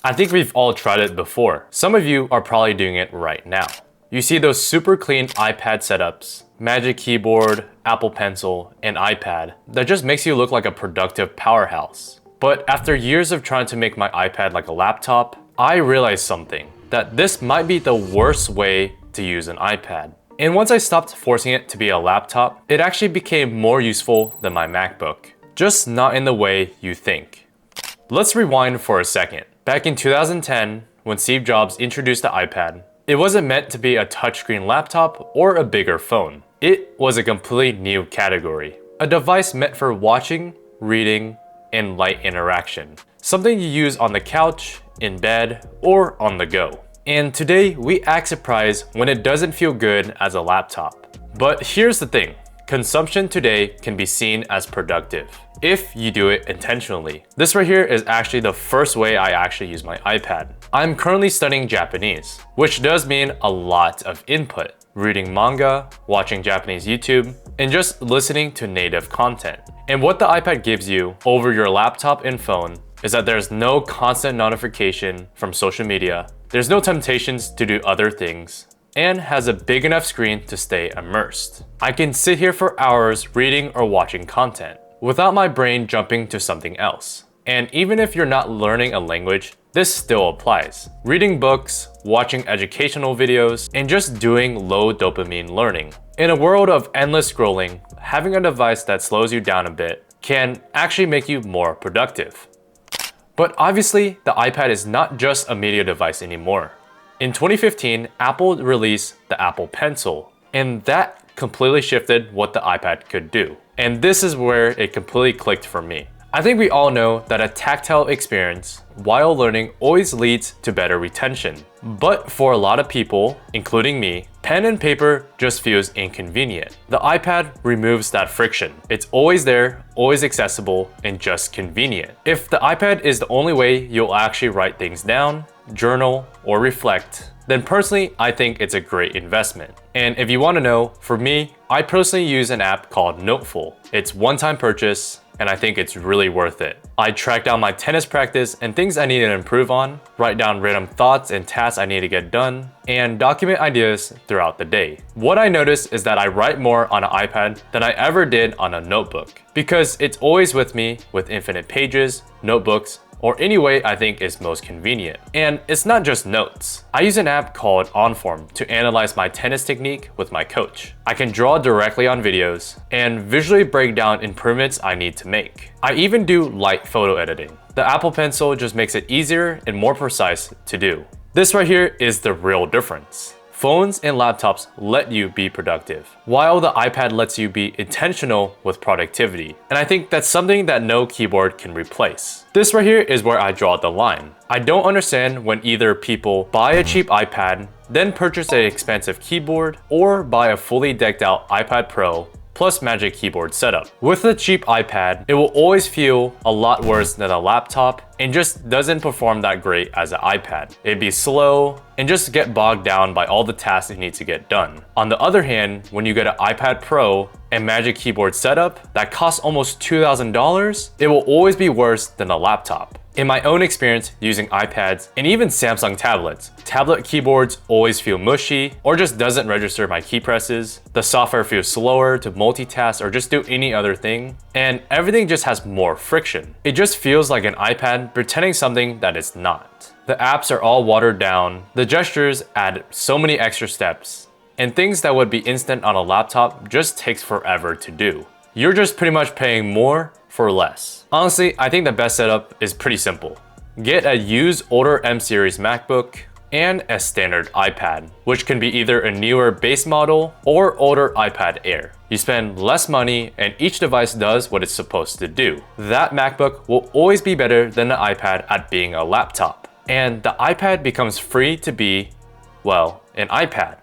I think we've all tried it before. Some of you are probably doing it right now. You see those super clean iPad setups, Magic Keyboard, Apple Pencil, and iPad that just makes you look like a productive powerhouse. But after years of trying to make my iPad like a laptop, I realized something, that this might be the worst way to use an iPad. And once I stopped forcing it to be a laptop, it actually became more useful than my MacBook. Just not in the way you think. Let's rewind for a second. Back in 2010, when Steve Jobs introduced the iPad, it wasn't meant to be a touchscreen laptop or a bigger phone. It was a completely new category. A device meant for watching, reading, and light interaction. Something you use on the couch, in bed, or on the go. And today, we act surprised when it doesn't feel good as a laptop. But here's the thing. Consumption today can be seen as productive if you do it intentionally. This right here is actually the first way I actually use my iPad. I'm currently studying Japanese, which does mean a lot of input. Reading manga, watching Japanese YouTube, and just listening to native content. And what the iPad gives you over your laptop and phone is that there's no constant notification from social media, there's no temptations to do other things, and has a big enough screen to stay immersed. I can sit here for hours reading or watching content without my brain jumping to something else. And even if you're not learning a language, this still applies. Reading books, watching educational videos, and just doing low dopamine learning. In a world of endless scrolling, having a device that slows you down a bit can actually make you more productive. But obviously, the iPad is not just a media device anymore. In 2015, Apple released the Apple Pencil, and that completely shifted what the iPad could do. And this is where it completely clicked for me. I think we all know that a tactile experience while learning always leads to better retention. But for a lot of people, including me, pen and paper just feels inconvenient. The iPad removes that friction. It's always there, always accessible, and just convenient. If the iPad is the only way you'll actually write things down, journal, or reflect, then personally, I think it's a great investment. And if you want to know, for me, I personally use an app called Noteful. It's one-time purchase, and I think it's really worth it. I track down my tennis practice and things I need to improve on, write down random thoughts and tasks I need to get done, and document ideas throughout the day. What I notice is that I write more on an iPad than I ever did on a notebook, because it's always with me with infinite pages, notebooks, or any way I think is most convenient. And it's not just notes. I use an app called OnForm to analyze my tennis technique with my coach. I can draw directly on videos and visually break down improvements I need to make. I even do light photo editing. The Apple Pencil just makes it easier and more precise to do. This right here is the real difference. Phones and laptops let you be productive, while the iPad lets you be intentional with productivity. And I think that's something that no keyboard can replace. This right here is where I draw the line. I don't understand when either people buy a cheap iPad, then purchase an expensive keyboard, or buy a fully decked out iPad Pro plus Magic Keyboard setup. With a cheap iPad, it will always feel a lot worse than a laptop and just doesn't perform that great as an iPad. It'd be slow and just get bogged down by all the tasks it needs to get done. On the other hand, when you get an iPad Pro and Magic Keyboard setup that costs almost $2,000, it will always be worse than a laptop. In my own experience using iPads and even Samsung tablets, tablet keyboards always feel mushy or just doesn't register my key presses. The software feels slower to multitask or just do any other thing. And everything just has more friction. It just feels like an iPad pretending something that it's not. The apps are all watered down. The gestures add so many extra steps. And things that would be instant on a laptop just takes forever to do. You're just pretty much paying more for less. Honestly, I think the best setup is pretty simple. Get a used older M series MacBook and a standard iPad, which can be either a newer base model or older iPad Air. You spend less money and each device does what it's supposed to do. That MacBook will always be better than the iPad at being a laptop. And the iPad becomes free to be, well, an iPad.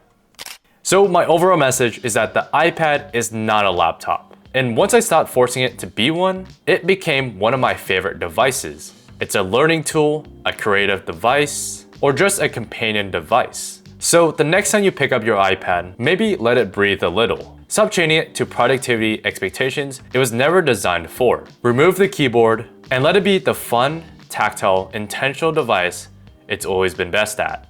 So my overall message is that the iPad is not a laptop. And once I stopped forcing it to be one, it became one of my favorite devices. It's a learning tool, a creative device, or just a companion device. So the next time you pick up your iPad, maybe let it breathe a little. Stop chaining it to productivity expectations it was never designed for. Remove the keyboard and let it be the fun, tactile, intentional device it's always been best at.